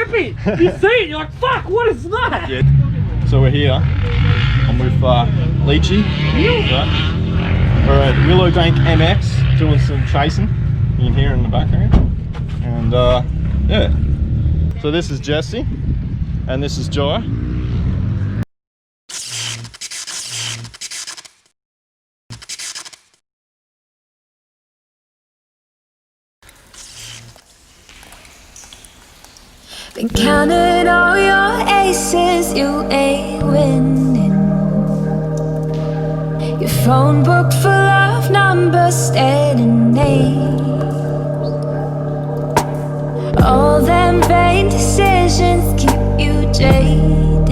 trippy. You see it, you're like, fuck, what is that? Yeah. So we're here. I'm with Leachy. Right. We're at WillowbankMX doing some chasing. You can hear in the background. And yeah. So this is Jesse and this is Jai. Been counting all your aces, you ain't winning. Your phone book full of numbers, stating names. All them vain decisions keep you jaded.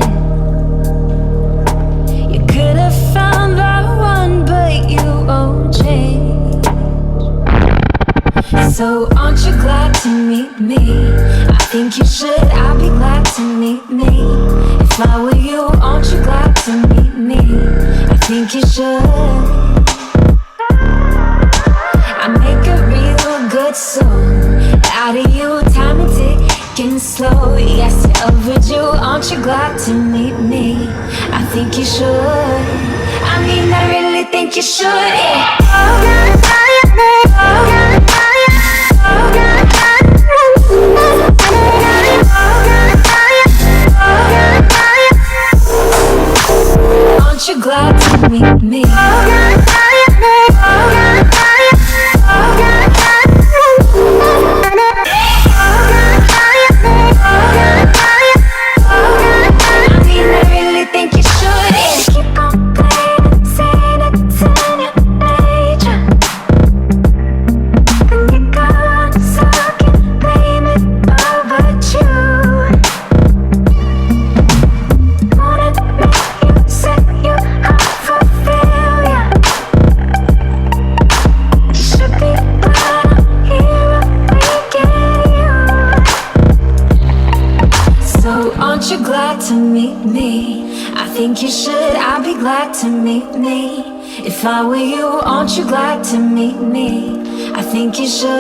You could have found the one, but you won't change. So aren't you glad to meet me? I think you should, I'll be glad to meet me. If I were you, aren't you glad to meet me? I think you should. I make a real good song out of you, time and ticking slow. Yes, you're overdue, aren't you glad to meet me? I think you should. I mean, I really think you should, yeah. Aren't you glad to meet me? Aren't you glad to meet me? I think you should, I'll be glad to meet me. If I were you, aren't you glad to meet me? I think you should. I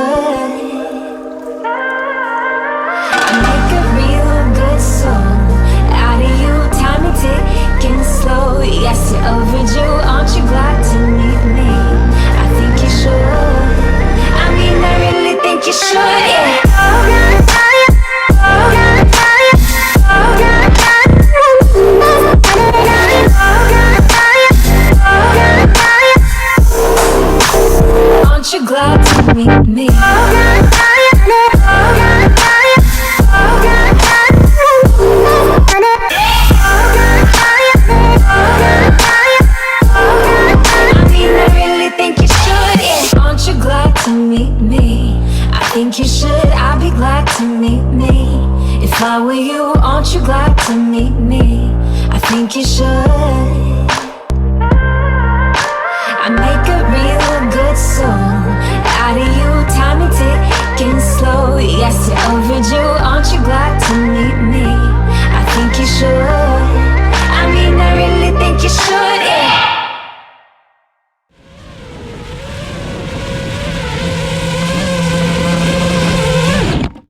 make a real good song out of you, time and ticking slow. Yes, you're overdue, aren't you glad to meet me? I think you should. I mean, I really think you should, yeah. Aren't you glad to meet me? I mean, I really think you should, yeah. Aren't you glad to meet me? I think you should, I'll be glad to meet me. If I were you, aren't you glad to meet me? I think you should.